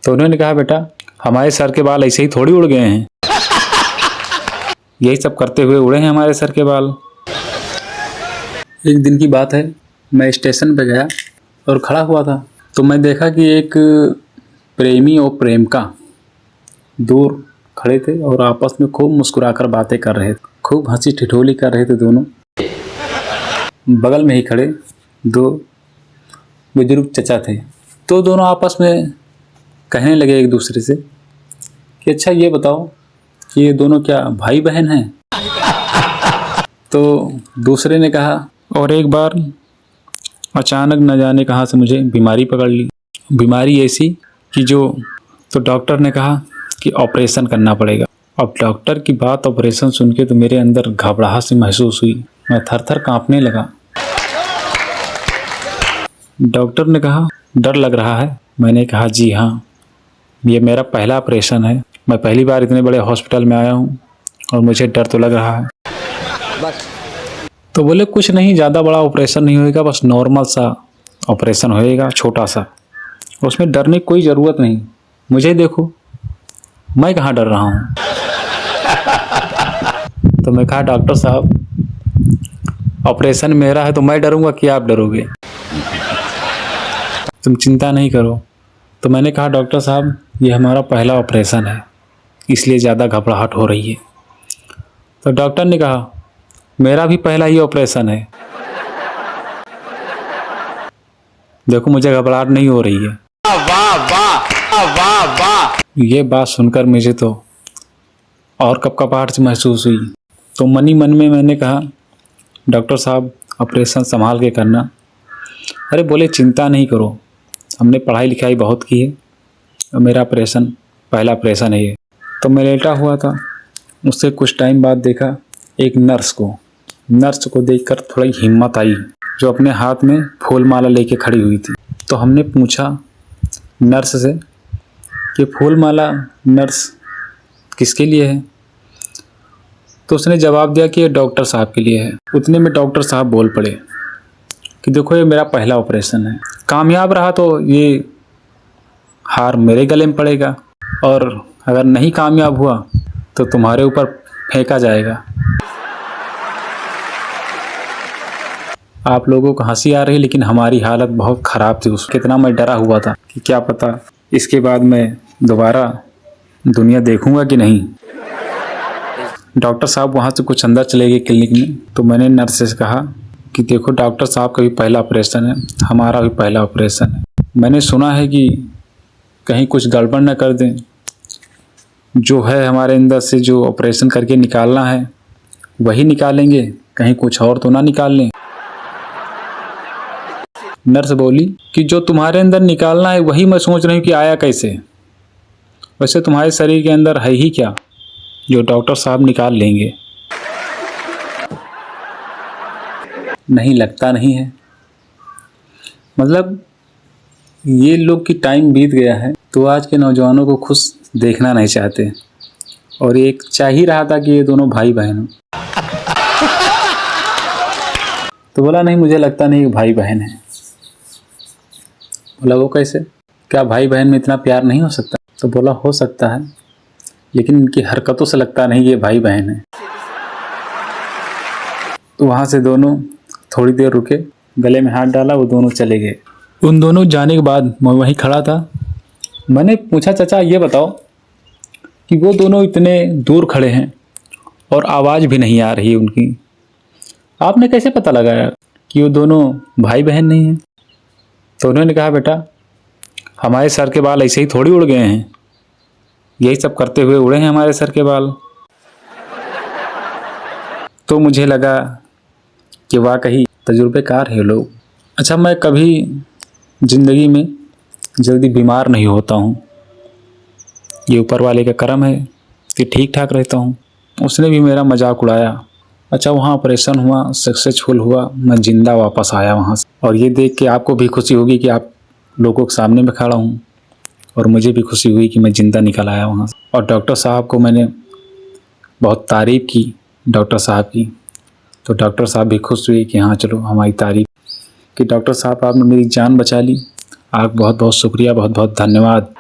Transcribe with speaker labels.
Speaker 1: तो उन्होंने कहा बेटा हमारे सर के बाल ऐसे ही थोड़ी उड़ गए हैं, यही सब करते हुए उड़े हैं हमारे सर के बाल। एक दिन की बात है, मैं स्टेशन पे गया और खड़ा हुआ था तो मैं देखा कि एक प्रेमी और प्रेमिका दूर खड़े थे और आपस में खूब मुस्कुराकर बातें कर रहे थे, खूब हंसी ठिठोली कर रहे थे। दोनों बगल में ही खड़े दो बुजुर्ग चचा थे। तो दोनों आपस में कहने लगे एक दूसरे से कि अच्छा ये बताओ कि ये दोनों क्या भाई बहन हैं? तो दूसरे ने कहा और एक बार अचानक न जाने कहाँ से मुझे बीमारी पकड़ ली, बीमारी ऐसी कि तो डॉक्टर ने कहा कि ऑपरेशन करना पड़ेगा। अब डॉक्टर की बात ऑपरेशन सुन के तो मेरे अंदर घबराहट सी महसूस हुई, मैं थर थर काँपने लगा। डॉक्टर ने कहा डर लग रहा है? मैंने कहा जी हाँ, ये मेरा पहला ऑपरेशन है, मैं पहली बार इतने बड़े हॉस्पिटल में आया हूँ और मुझे डर तो लग रहा है। बस तो बोले कुछ नहीं, ज़्यादा बड़ा ऑपरेशन नहीं होएगा, बस नॉर्मल सा ऑपरेशन होएगा, छोटा सा, उसमें डरने की कोई ज़रूरत नहीं। मुझे देखो, मैं कहाँ डर रहा हूँ। तो मैं कहा डॉक्टर साहब ऑपरेशन मेरा है तो मैं डरूंगा कि आप डरोगे? तुम चिंता नहीं करो। तो मैंने कहा डॉक्टर साहब ये हमारा पहला ऑपरेशन है इसलिए ज़्यादा घबराहट हो रही है। तो डॉक्टर ने कहा मेरा भी पहला ही ऑपरेशन है, देखो मुझे घबराहट नहीं हो रही है। वाह वाह वाह वाह। ये बात सुनकर मुझे तो और कपकपाहट से महसूस हुई। तो मन ही मन में मैंने कहा डॉक्टर साहब ऑपरेशन संभाल के करना। अरे बोले चिंता नहीं करो, हमने पढ़ाई लिखाई बहुत की है और मेरा ऑपरेशन पहला ऑपरेशन है ये। तो मैं लेटा हुआ था, उससे कुछ टाइम बाद देखा एक नर्स को देखकर थोड़ी हिम्मत आई, जो अपने हाथ में फूल माला लेके खड़ी हुई थी। तो हमने पूछा नर्स से कि फूल माला नर्स किसके लिए है? तो उसने जवाब दिया कि ये डॉक्टर साहब के लिए है। उतने में डॉक्टर साहब बोल पड़े कि देखो ये मेरा पहला ऑपरेशन है, कामयाब रहा तो ये हार मेरे गले में पड़ेगा और अगर नहीं कामयाब हुआ तो तुम्हारे ऊपर फेंका जाएगा। आप लोगों को हंसी आ रही लेकिन हमारी हालत बहुत ख़राब थी। कितना मैं डरा हुआ था कि क्या पता इसके बाद मैं दोबारा दुनिया देखूंगा कि नहीं। डॉक्टर साहब वहाँ से कुछ अंदर चले गए क्लिनिक में। तो मैंने नर्स से कहा कि देखो डॉक्टर साहब का भी पहला ऑपरेशन है, हमारा भी पहला ऑपरेशन है, मैंने सुना है कि कहीं कुछ गड़बड़ न कर दें, जो है हमारे अंदर से जो ऑपरेशन करके निकालना है वही निकालेंगे, कहीं कुछ और तो ना निकाल लें। नर्स बोली कि जो तुम्हारे अंदर निकालना है वही मैं सोच रही हूँ कि आया कैसे, वैसे तुम्हारे शरीर के अंदर है ही क्या जो डॉक्टर साहब निकाल लेंगे? नहीं लगता नहीं है, मतलब ये लोग की टाइम बीत गया है तो आज के नौजवानों को खुश देखना नहीं चाहते और एक चाह ही रहा था कि ये दोनों भाई बहन हो। तो बोला नहीं मुझे लगता नहीं कि भाई बहन है। बोला वो कैसे, क्या भाई बहन में इतना प्यार नहीं हो सकता? तो बोला हो सकता है लेकिन इनकी हरकतों से लगता नहीं ये भाई बहन है। तो वहाँ से दोनों थोड़ी देर रुके, गले में हाथ डाला, वो दोनों चले गए। उन दोनों जाने के बाद मैं वहीं खड़ा था। मैंने पूछा चाचा ये बताओ कि वो दोनों इतने दूर खड़े हैं और आवाज़ भी नहीं आ रही उनकी, आपने कैसे पता लगाया कि वो दोनों भाई बहन नहीं हैं? तो उन्होंने कहा बेटा हमारे सर के बाल ऐसे ही थोड़ी उड़ गए हैं, यही सब करते हुए उड़े हैं हमारे सर के बाल। तो मुझे लगा कि वाकई तजुर्बेकार है लोग। अच्छा मैं कभी ज़िंदगी में जल्दी बीमार नहीं होता हूँ, ये ऊपर वाले का करम है कि ठीक ठाक रहता हूँ। उसने भी मेरा मजाक उड़ाया। अच्छा वहाँ ऑपरेशन हुआ, सक्सेसफुल हुआ, मैं ज़िंदा वापस आया वहाँ से। और ये देख के आपको भी खुशी होगी कि आप लोगों के सामने में खड़ा हूँ और मुझे भी खुशी हुई कि मैं ज़िंदा निकल आया वहाँ से। और डॉक्टर साहब को मैंने बहुत तारीफ़ की डॉक्टर साहब की, तो डॉक्टर साहब भी खुश हुए कि हाँ चलो हमारी तारीफ़ कि डॉक्टर साहब आपने मेरी जान बचा ली। आप बहुत बहुत शुक्रिया, बहुत बहुत धन्यवाद।